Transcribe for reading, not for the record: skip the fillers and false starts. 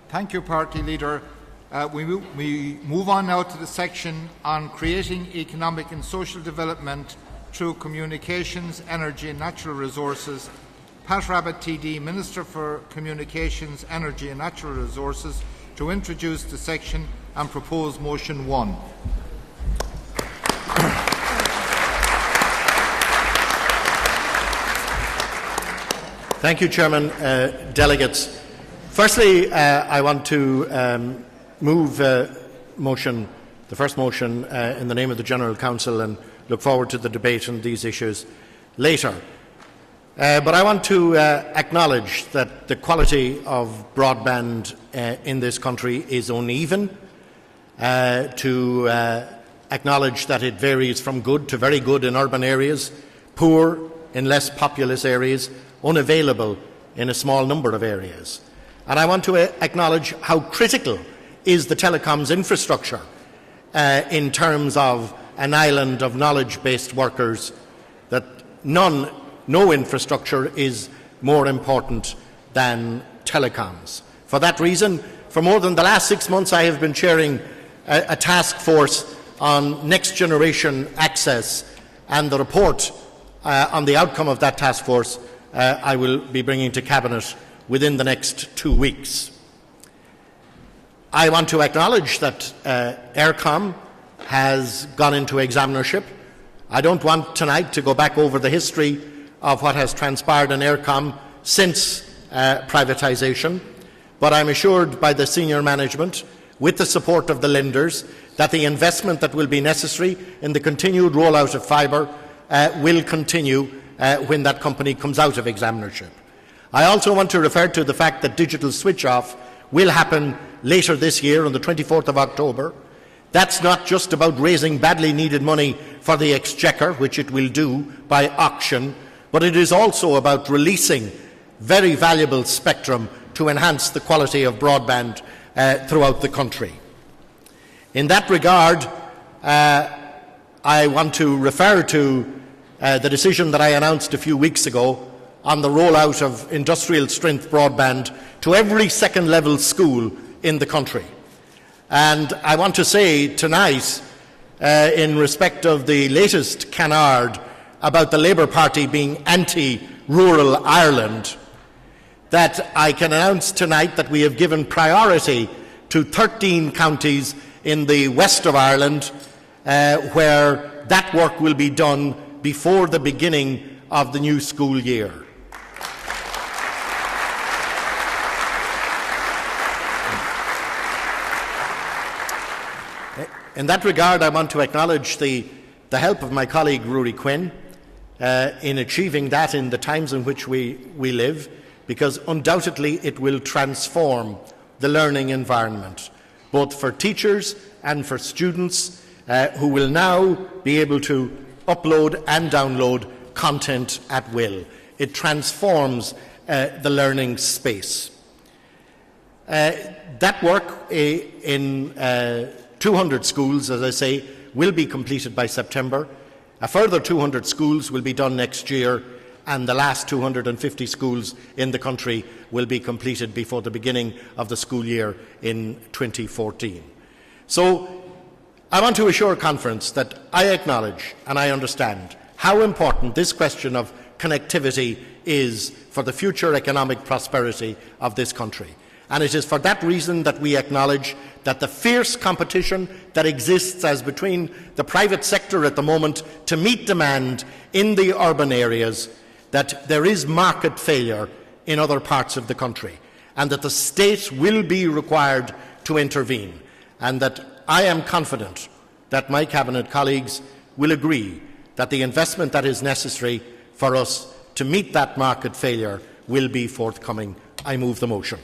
Thank you, Party Leader. We move on now to the section on creating economic and social development through communications, energy and natural resources. Pat Rabbitte TD, Minister for Communications, Energy and Natural Resources, to introduce the section and propose motion 1. Thank you, Chairman. Delegates. Firstly, I want to move the first motion in the name of the General Council, and look forward to the debate on these issues later. But I want to acknowledge that the quality of broadband in this country is uneven, to acknowledge that it varies from good to very good in urban areas, poor in less populous areas, unavailable in a small number of areas. And I want to acknowledge how critical is the telecoms infrastructure in terms of an island of knowledge-based workers, that no infrastructure is more important than telecoms. For that reason, for more than the last 6 months, I have been chairing a task force on next generation access, and the report on the outcome of that task force I will be bringing to Cabinet within the next 2 weeks. I want to acknowledge that Eircom has gone into examinership. I don't want tonight to go back over the history of what has transpired in Eircom since privatisation, but I'm assured by the senior management, with the support of the lenders, that the investment that will be necessary in the continued rollout of fibre will continue when that company comes out of examinership. I also want to refer to the fact that digital switch-off will happen later this year on the 24th of October. That's not just about raising badly needed money for the Exchequer, which it will do by auction, but it is also about releasing very valuable spectrum to enhance the quality of broadband throughout the country. In that regard, I want to refer to the decision that I announced a few weeks ago on the rollout of industrial strength broadband to every second level school in the country. And I want to say tonight, in respect of the latest canard about the Labour Party being anti-rural Ireland, that I can announce tonight that we have given priority to 13 counties in the west of Ireland where that work will be done before the beginning of the new school year. In that regard, I want to acknowledge the help of my colleague Ruairi Quinn in achieving that in the times in which we live, because undoubtedly it will transform the learning environment, both for teachers and for students who will now be able to upload and download content at will. It transforms the learning space. That work in 200 schools, as I say, will be completed by September. A further 200 schools will be done next year, and the last 250 schools in the country will be completed before the beginning of the school year in 2014. So I want to assure conference that I acknowledge and I understand how important this question of connectivity is for the future economic prosperity of this country. And it is for that reason that we acknowledge that the fierce competition that exists as between the private sector at the moment to meet demand in the urban areas, that there is market failure in other parts of the country, and that the state will be required to intervene, and that I am confident that my Cabinet colleagues will agree that the investment that is necessary for us to meet that market failure will be forthcoming. I move the motion.